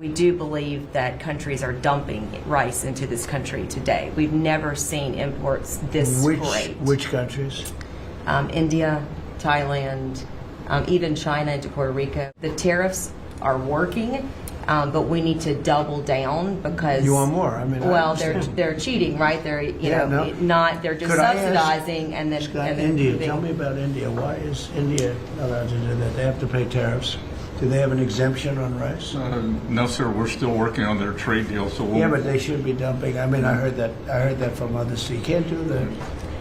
We do believe that countries are dumping rice into this country today. We've never seen imports this great. Which countries? India, Thailand, even China into Puerto Rico. The tariffs are working, but we need to double down because you want more. I mean, they're cheating, right? They're they're just subsidizing and then Scott, India. Tell me about India. Why is India allowed to do that? They have to pay tariffs. Do they have an exemption on rice? No, sir. We're still working on their trade deal. So but they should be dumping. I mean, I heard that from others. So you can't do that.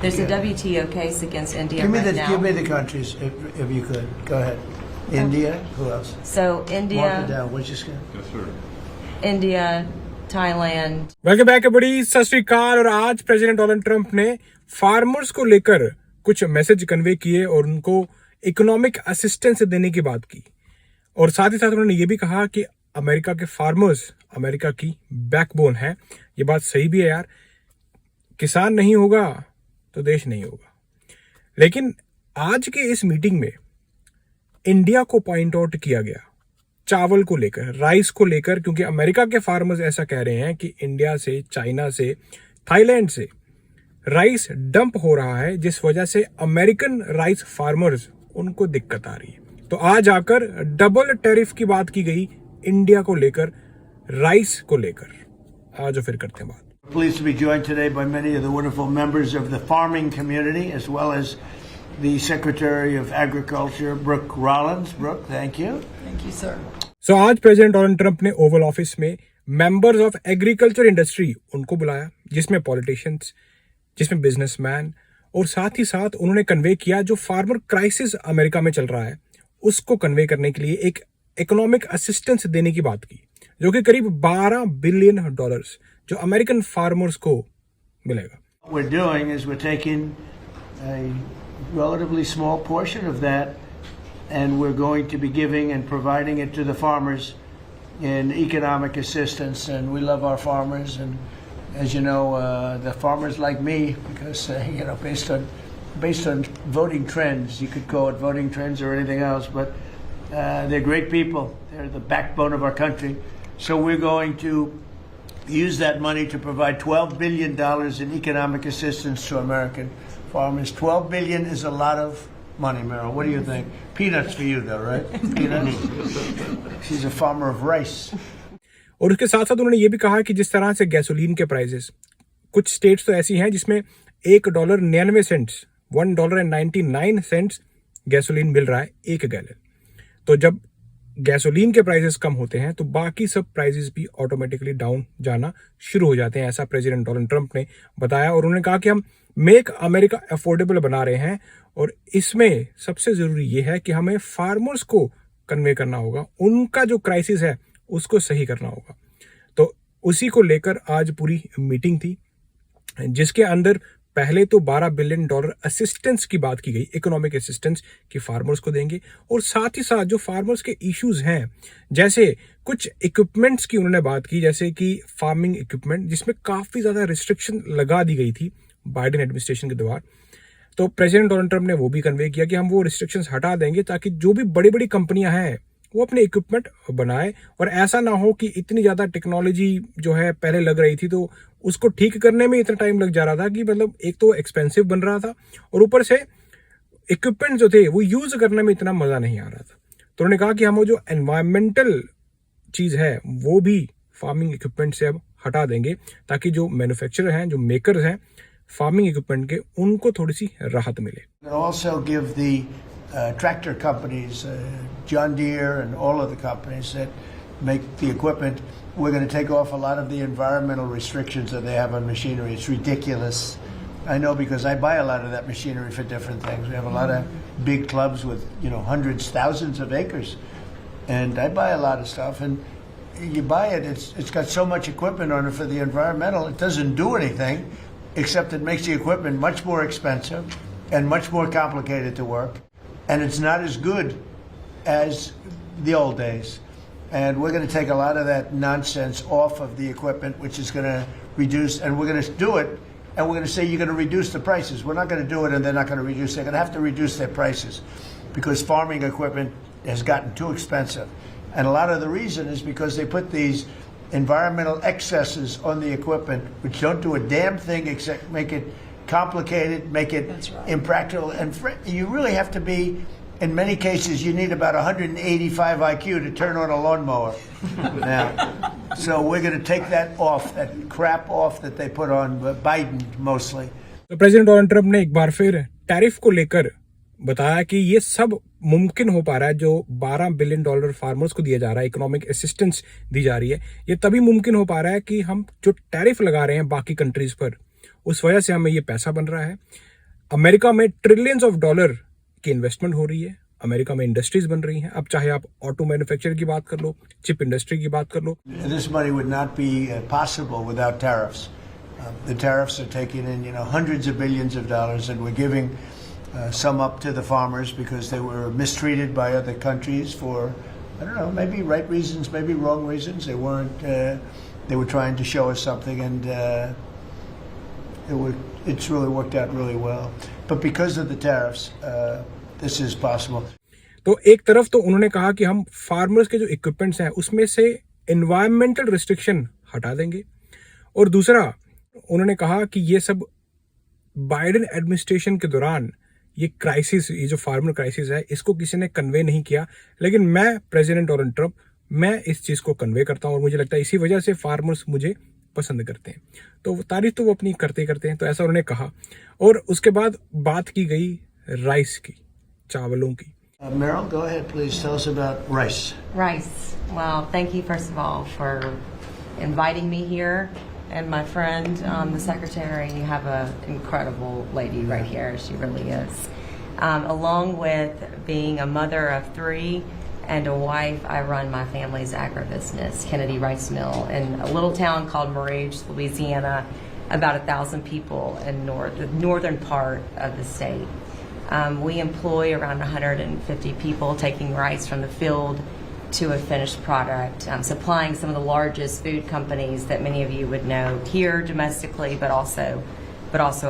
There's a WTO case against India now. Give me the countries, if you could. Go ahead. India. Who else? So India. Mark it down. What's your scan? Yes, sir. India, Thailand. Welcome back बड़ी सत श्री अकाल। और आज president Donald Trump ने farmers को लेकर कुछ message convey किए और उनको इकोनॉमिक असिस्टेंस देने की बात की। और साथ ही साथ उन्होंने ये भी कहा कि अमेरिका के फार्मर्स अमेरिका की बैकबोन है। ये बात सही भी है यार, किसान नहीं होगा तो देश नहीं होगा। लेकिन आज के इस मीटिंग में इंडिया को पॉइंट आउट किया गया, चावल को लेकर, राइस को लेकर, क्योंकि अमेरिका के फार्मर्स ऐसा कह रहे हैं कि इंडिया से, चाइना से, थाईलैंड से राइस डंप हो रहा है, जिस वजह से अमेरिकन राइस फार्मर्स उनको दिक्कत आ रही है। तो आज आकर डबल टैरिफ की बात की गई इंडिया को लेकर, राइस को लेकर। आज फिर करते हैं बात। Pleased to be joined today by many of the wonderful members of the farming community, as well as the Secretary of Agriculture, Brooke Rollins. Brooke, thank you. Thank you, sir. So आज president Donald Trump ने Oval office में members of agriculture industry उनको बुलाया, जिसमें politicians, जिसमें businessman, और साथ ही साथ उन्होंने कन्वे किया जो फार्मर क्राइसिस अमेरिका में चल रहा है उसको कन्वे करने के लिए एक इकोनॉमिक असिस्टेंस देने की बात की, जो कि करीब $12 बिलियन जो अमेरिकन फार्मर्स को मिलेगा। What we're doing is we're taking a relatively small portion of that and we're going to be giving and providing it to the farmers in economic assistance. And we love our farmers, and as you know, the farmers like me because based on voting trends, you could call it voting trends or anything else, but they're great people. They're the backbone of our country. So we're going to use that money to provide $12 billion in economic assistance to American farmers. $12 billion is a lot of money, Meryl. What do you think? Peanuts for you, though, right? Peanuts. She's a farmer of rice. और उसके साथ साथ उन्होंने ये भी कहा कि जिस तरह से गैसोलीन के प्राइसेस, कुछ स्टेट्स तो ऐसी हैं जिसमें $1.99 $1.99 गैसोलीन मिल रहा है एक गैलन। तो जब गैसोलीन के प्राइसेस कम होते हैं तो बाकी सब प्राइसेस भी ऑटोमेटिकली डाउन जाना शुरू हो जाते हैं, ऐसा प्रेसिडेंट डोनाल्ड ट्रंप ने बताया। और उन्होंने कहा कि हम मेक अमेरिका अफोर्डेबल बना रहे हैं और इसमें सबसे जरूरी ये है कि हमें फार्मर्स को कन्वे करना होगा, उनका जो क्राइसिस है उसको सही करना होगा। तो उसी को लेकर आज पूरी मीटिंग थी, जिसके अंदर पहले तो $12 बिलियन असिस्टेंस की बात की गई, इकोनॉमिक असिस्टेंस की फार्मर्स को देंगे। और साथ ही साथ जो फार्मर्स के इश्यूज हैं, जैसे कुछ इक्विपमेंट्स की उन्होंने बात की, जैसे कि फार्मिंग इक्विपमेंट, जिसमें काफी ज्यादा रिस्ट्रिक्शन लगा दी गई थी बाइडेन एडमिनिस्ट्रेशन के द्वारा। तो प्रेसिडेंट डोनाल्ड ट्रंप ने वो भी कन्वे किया कि हम वो रिस्ट्रिक्शंस हटा देंगे ताकि जो भी बड़ी बड़ी कंपनियां हैं वो अपने इक्विपमेंट बनाए, और ऐसा ना हो कि इतनी ज्यादा टेक्नोलॉजी जो है पहले लग रही थी तो उसको ठीक करने में इतना टाइम लग जा रहा था कि मतलब एक तो एक्सपेंसिव बन रहा था और ऊपर से इक्विपमेंट जो थे वो यूज करने में इतना मजा नहीं आ रहा था। तो उन्होंने कहा कि हम वो जो एनवायरमेंटल चीज है वो भी फार्मिंग इक्विपमेंट से अब हटा देंगे ताकि जो मैन्युफैक्चरर हैं, जो मेकर्स हैं फार्मिंग इक्विपमेंट के, उनको थोड़ी सी राहत मिले। Tractor companies, John Deere and all of the companies that make the equipment, we're going to take off a lot of the environmental restrictions that they have on machinery. It's ridiculous. I know because I buy a lot of that machinery for different things. We have a lot of big clubs with, hundreds, thousands of acres. And I buy a lot of stuff, and you buy it, it's got so much equipment on it for the environmental, it doesn't do anything except it makes the equipment much more expensive and much more complicated to work. And it's not as good as the old days. And we're going to take a lot of that nonsense off of the equipment, which is going to reduce, and we're going to do it, and we're going to say you're going to reduce the prices. We're not going to do it and they're not going to reduce. They're going to have to reduce their prices because farming equipment has gotten too expensive. And a lot of the reason is because they put these environmental excesses on the equipment, which don't do a damn thing except make it complicated, make it impractical. And you really have to be, in many cases, you need about 185 IQ to turn on a lawnmower. Now, so we're going to take that off, that crap off that they put on Biden mostly. तो president Donald Trump ने एक बार फिर tariff को लेकर बताया कि ये सब मुमकिन हो पा रहा है, जो $12 बिलियन फार्मर्स को दिया जा रहा है, इकोनॉमिक असिस्टेंस दी जा रही है, ये तभी मुमकिन हो पा रहा है कि हम जो टैरिफ लगा रहे हैं बाकी कंट्रीज पर, उस वजह से हमें ये पैसा बन रहा है। अमेरिका में ट्रिलियंस ऑफ डॉलर की इन्वेस्टमेंट हो रही है, अमेरिका में इंडस्ट्रीज बन रही हैं। अब चाहे आप ऑटो मैन्युफैक्चर की बात कर लो, चिप इंडस्ट्री की बात कर लो। This money would not be possible without tariffs. The tariffs are taking in, hundreds of billions of dollars, and we're giving some up to the farmers because they were mistreated by other countries for, I don't know, maybe right reasons, maybe wrong reasons. They weren't. They were trying to show us something, and it's really worked out really well. But because of the tariffs, this is possible. तो एक तरफ तो उन्होंने कहा कि हम farmers के जो इक्विपमेंट्स हैं उसमें से एनवायरमेंटल रिस्ट्रिक्शन हटा देंगे, और दूसरा उन्होंने कहा कि ये सब बाइडेन एडमिनिस्ट्रेशन के दौरान ये क्राइसिस, ये जो फार्मर क्राइसिस है, इसको किसी ने कन्वे नहीं किया, लेकिन मैं प्रेसिडेंट डोनाल्ड ट्रंप, मैं इस चीज़ को कन्वे करता हूं, और मुझे लगता है इसी वजह से फार्मर्स मुझे पसंद करते हैं। तो तारीफ तो वो अपनी करते ही करते हैं, तो ऐसा उन्होंने कहा। और उसके बाद बात की गई राइस की, चावलों की। Meryl, go ahead, please. Tell us about rice. Rice. Well, thank you, first of all, for inviting me here. And my friend, the secretary, you have an incredible lady right here. She really is. Along with being a mother of 3 and a wife, I run my family's agribusiness, Kennedy Rice Mill, in a little town called Moraige, Louisiana, about 1,000 people in the northern part of the state. We employ around 150 people, taking rice from the field to a finished product, supplying some of the largest food companies that many of you would know here domestically, but also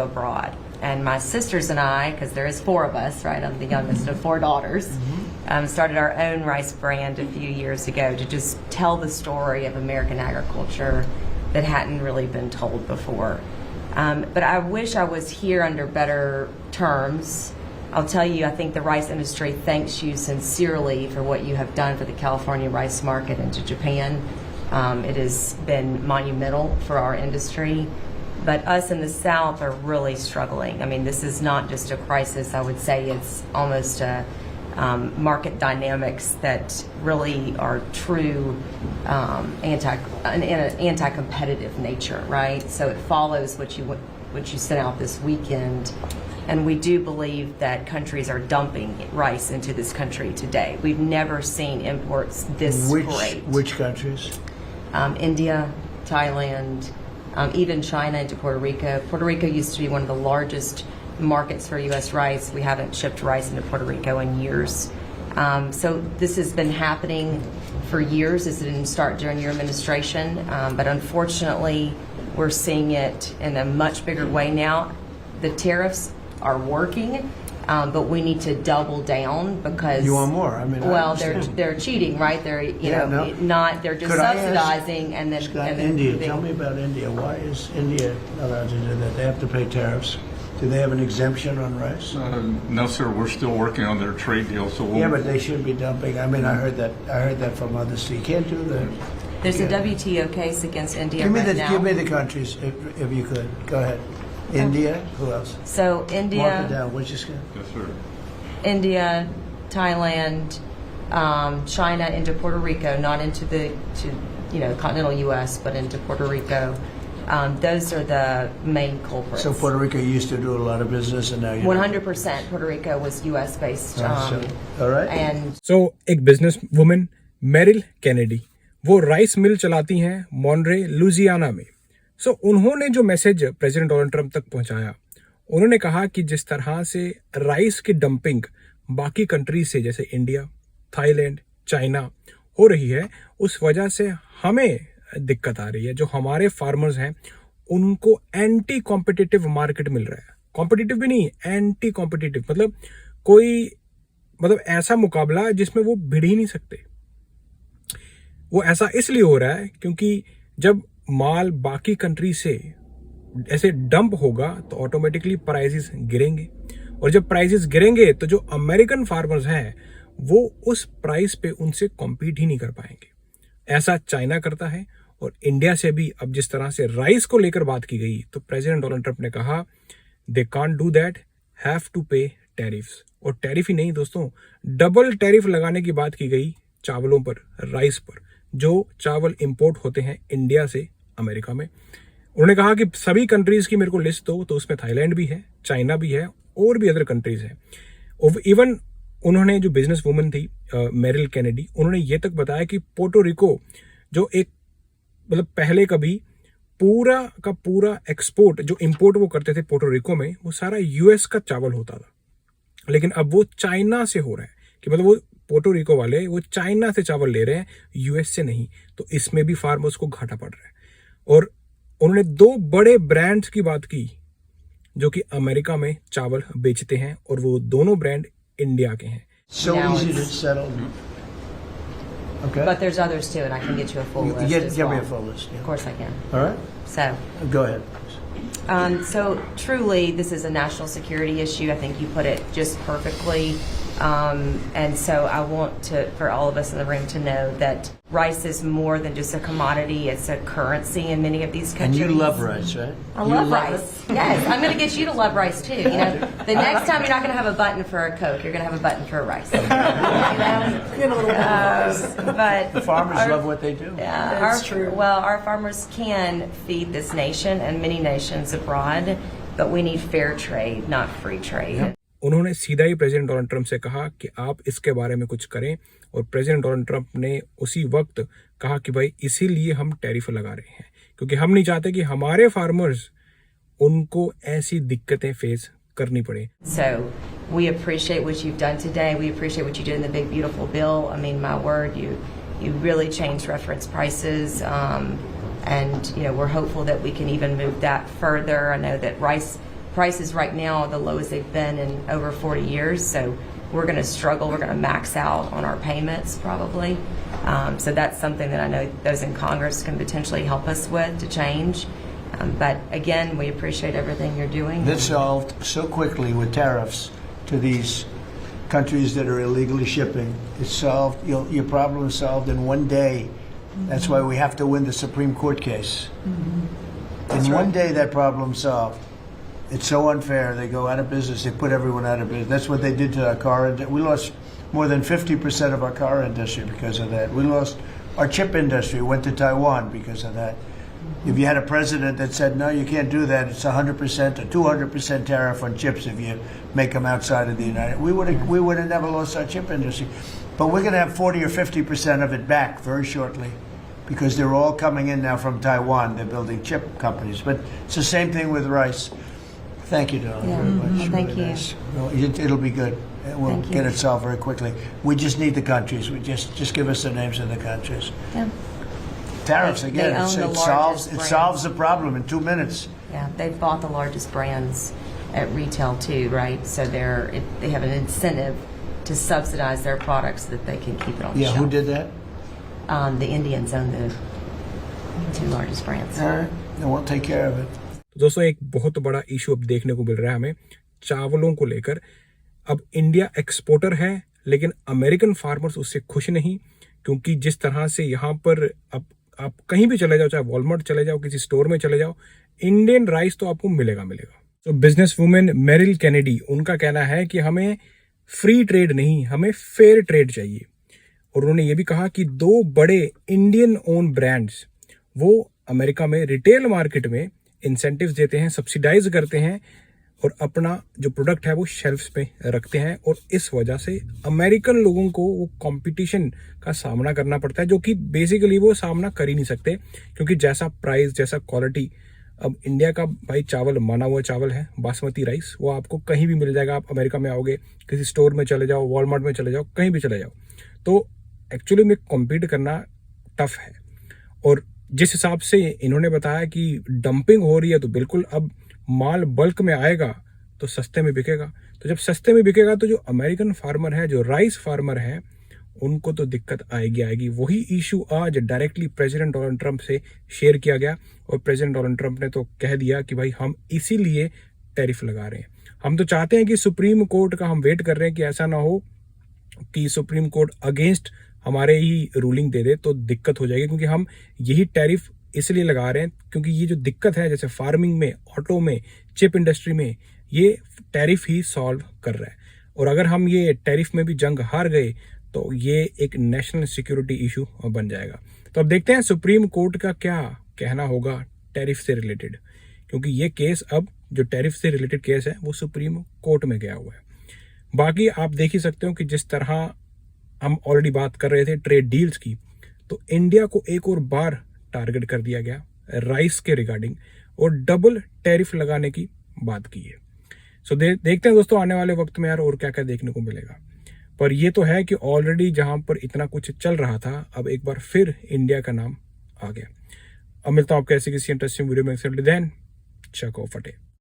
abroad. And my sisters and I, because there is 4 of us, right? I'm the youngest of 4 daughters. Started our own rice brand a few years ago to just tell the story of American agriculture that hadn't really been told before. But I wish I was here under better terms. I'll tell you, I think the rice industry thanks you sincerely for what you have done for the California rice market into Japan. It has been monumental for our industry. But us in the South are really struggling. I mean, this is not just a crisis. I would say it's almost a market dynamics that really are true anti-competitive nature, right? So it follows what you sent out this weekend. And we do believe that countries are dumping rice into this country today. We've never seen imports this great. Which countries? India, Thailand, even China into Puerto Rico. Puerto Rico used to be one of the largest markets for U.S. rice. We haven't shipped rice into Puerto Rico in years. So this has been happening for years. This didn't start during your administration. But unfortunately, we're seeing it in a much bigger way now. The tariffs are working, but we need to double down because you want more. I mean, they're cheating, right? They're they're just subsidizing and then Scott, and then India. Tell me about India. Why is India allowed to do that? They have to pay tariffs. Do they have an exemption on rice? No, sir. We're still working on their trade deal. So Yeah, but they should be dumping. I mean, I heard that from others. So you can't do that. There's a WTO case against India Give me right the now. give me the countries if you could. Go ahead. India. Who else? So Mark it India, down. Which is good. yes, sir. India, Thailand, China into Puerto Rico, not into the continental U.S., but into Puerto Rico. Those are the main culprits. So Puerto Rico used to do a lot of business, and now you 100% Puerto Rico was U.S. based. all right. And So एक business woman Merrill Kennedy, वो rice mill चलाती हैं मॉनरे Louisiana में। सो उन्होंने जो message president Donald Trump तक पहुंचाया, उन्होंने कहा कि जिस तरह से राइस की डंपिंग बाकी कंट्रीज से जैसे इंडिया, थाईलैंड, चाइना हो रही है, उस वजह से हमें दिक्कत आ रही है। जो हमारे फार्मर्स हैं उनको एंटी कॉम्पिटिटिव मार्केट मिल रहा है। कॉम्पिटिटिव भी नहीं, एंटी कॉम्पिटिटिव मतलब ऐसा मुकाबला जिसमें वो भिड़ ही नहीं सकते। वो ऐसा इसलिए हो रहा है क्योंकि जब माल बाकी कंट्री से ऐसे डंप होगा तो ऑटोमेटिकली प्राइसेस गिरेंगे, और जब प्राइसेस गिरेंगे तो जो अमेरिकन फार्मर्स हैं वो उस प्राइस पे उनसे कॉम्पीट ही नहीं कर पाएंगे। ऐसा चाइना करता है, और इंडिया से भी अब जिस तरह से राइस को लेकर बात की गई तो प्रेसिडेंट डोनाल्ड ट्रंप ने कहा they can't do that, have to pay tariffs. और टैरिफ ही नहीं दोस्तों, डबल टैरिफ लगाने की बात की गई चावलों पर, राइस पर, जो चावल इंपोर्ट होते हैं इंडिया से अमेरिका में। उन्होंने कहा कि सभी कंट्रीज की मेरे को लिस्ट दो, तो उसमें थाईलैंड भी है, चाइना भी है, और भी अदर कंट्रीज है। इवन उन्होंने जो बिजनेस वुमन थी मेरिल कैनेडी, उन्होंने ये तक बताया कि पोर्टो रिको जो एक मतलब पहले कभी पूरा का पूरा एक्सपोर्ट जो इंपोर्ट वो करते थे पोर्टो रिको में, वो सारा यूएस का चावल होता था, लेकिन अब वो चाइना से हो रहा है कि मतलब वो पोर्टो रिको वाले वो चाइना से चावल ले रहे हैं, यूएस से नहीं। तो इसमें भी फार्मर्स को घाटा पड़ रहा है। और उन्होंने 2 बड़े ब्रांड्स की बात की जो कि अमेरिका में चावल बेचते हैं, और वो दोनों ब्रांड इंडिया के हैं। So Now easy to it's- settle. Okay. But there's others too, and I can get you a full list Get as me well. a full list. Of Yeah. course I can. All right. So, Go ahead. so truly, this is a national security issue. I think you put it just perfectly. And so I want for all of us in the room to know that rice is more than just a commodity. It's a currency in many of these And countries. you love rice, right? I You love it? rice. Yes, I'm going to get you to love rice too. You know, the next time you're not going to have a button for a Coke, you're going to have a button for a rice. But Farmers our- love what they do. yeah, That's our, true. Well, our farmers can feed this nation and many nations abroad, but we need fair trade, not free trade. उन्होंने सीधा ही president Donald Trump से कहा कि आप इसके बारे में कुछ करें, और प्रेसिडेंट डोनाल्ड ट्रंप ने उसी वक्त कहा कि भाई इसीलिए हम टैरिफ लगा रहे हैं, क्योंकि हम नहीं चाहते कि हमारे फार्मर्स उनको ऐसी दिक्कतें फेस करनी पड़े। So we appreciate what you've done today. We appreciate what you did in the big beautiful bill. I mean, my word, you really changed reference prices, and you know we're hopeful that we can even move that further. I know that rice prices right now are the lowest they've been in over 40 years, so we're going to struggle. We're going to max out on our payments probably. So that's something that I know those in Congress can potentially help us with to change. But again, we appreciate everything you're doing. That's solved so quickly with tariffs to these countries that are illegally shipping. It's solved. Your problem is solved in one day. That's why we have to win the Supreme Court case. In one day, that problem's solved. It's so unfair. They go out of business. They put everyone out of business. That's what they did to our car industry. We lost more than 50% of our car industry because of that. We lost our chip industry. Went to Taiwan because of that. If you had a president that said, no, you can't do that, it's 100% or 200% tariff on chips if you make them outside of the United, we would have never lost our chip industry. But we're going to have 40 or 50% of it back very shortly because they're all coming in now from Taiwan. They're building chip companies. But it's the same thing with rice. Thank you, Dawn, Yeah, very much. thank Really you. nice. No, it'll be good. We'll Thank you. get it solved very quickly. We just need the countries. We just give us the names of the countries. Yeah. Tariffs They again. own It's, the it solves largest solves the problem in 2 minutes. Yeah, they've bought the largest brands at retail too, right? So they have an incentive to subsidize their products so that they can keep it on the Yeah, shelf. who did that? The Indians own the 2 largest brands. All right, then we'll take care of it. दोस्तों एक बहुत बड़ा issue अब देखने को मिल रहा है हमें चावलों को लेकर। अब इंडिया एक्सपोर्टर है, लेकिन अमेरिकन फार्मर्स उससे खुश नहीं, क्योंकि जिस तरह से यहाँ पर अब आप कहीं भी चले जाओ, चाहे वॉलमार्ट चले जाओ, किसी स्टोर में चले जाओ, इंडियन राइस तो आपको मिलेगा। तो बिजनेस वुमेन मेरिल कैनेडी, उनका कहना है कि हमें फ्री ट्रेड नहीं, हमें फेयर ट्रेड चाहिए। और उन्होंने ये भी कहा कि 2 बड़े इंडियन ओन ब्रांड्स वो अमेरिका में रिटेल मार्केट में इंसेंटिव्स देते हैं, सब्सिडाइज करते हैं, और अपना जो प्रोडक्ट है वो शेल्फ्स पे रखते हैं, और इस वजह से अमेरिकन लोगों को वो कंपटीशन का सामना करना पड़ता है, जो कि बेसिकली वो सामना कर ही नहीं सकते, क्योंकि जैसा प्राइस, जैसा क्वालिटी, अब इंडिया का भाई चावल माना हुआ चावल है, बासमती राइस, वो आपको कहीं भी मिल जाएगा। आप अमेरिका में आओगे, किसी स्टोर में चले जाओ, वॉलमार्ट में चले जाओ, कहीं भी चले जाओ, तो एक्चुअली में कॉम्पीट करना टफ है। और जिस हिसाब से इन्होंने बताया कि डंपिंग हो रही है, तो बिल्कुल अब माल बल्क में आएगा तो सस्ते में बिकेगा। तो जब सस्ते में बिकेगा तो जो अमेरिकन फार्मर है, जो राइस फार्मर है, उनको तो दिक्कत आएगी आएगी। वही इशू आज डायरेक्टली प्रेसिडेंट डोनाल्ड ट्रंप से शेयर किया गया और प्रेसिडेंट डोनाल्ड ट्रंप ने तो कह दिया कि भाई हम इसीलिए टैरिफ लगा रहे हैं। हम तो चाहते हैं कि सुप्रीम कोर्ट का हम वेट कर रहे हैं कि ऐसा ना हो कि सुप्रीम कोर्ट अगेंस्ट हमारे ही रूलिंग दे दे तो दिक्कत हो जाएगी, क्योंकि हम यही टैरिफ इसलिए लगा रहे हैं क्योंकि ये जो दिक्कत है जैसे फार्मिंग में, ऑटो में, चिप इंडस्ट्री में, ये टैरिफ ही सॉल्व कर रहा है। और अगर हम ये टैरिफ में भी जंग हार गए तो ये एक नेशनल सिक्योरिटी इशू बन जाएगा। तो अब देखते हैं सुप्रीम कोर्ट का क्या कहना होगा टैरिफ से रिलेटेड, क्योंकि ये केस अब जो टैरिफ से रिलेटेड केस है वो सुप्रीम कोर्ट में गया हुआ है। बाकी आप देख ही सकते हो कि जिस तरह हम ऑलरेडी बात कर रहे थे ट्रेड डील्स की, तो इंडिया को एक और बार टारगेट कर दिया गया राइस के रिगार्डिंग और डबल टैरिफ लगाने की बात की है। सो देखते हैं दोस्तों आने वाले वक्त में यार और क्या क्या देखने को मिलेगा। पर ये तो है कि ऑलरेडी जहां पर इतना कुछ चल रहा था, अब एक बार फिर इंडिया का नाम आ गया। अब मिलता हूं आपको ऐसे किसी इंटरेस्टिंग वीडियो में। देन चको फटे।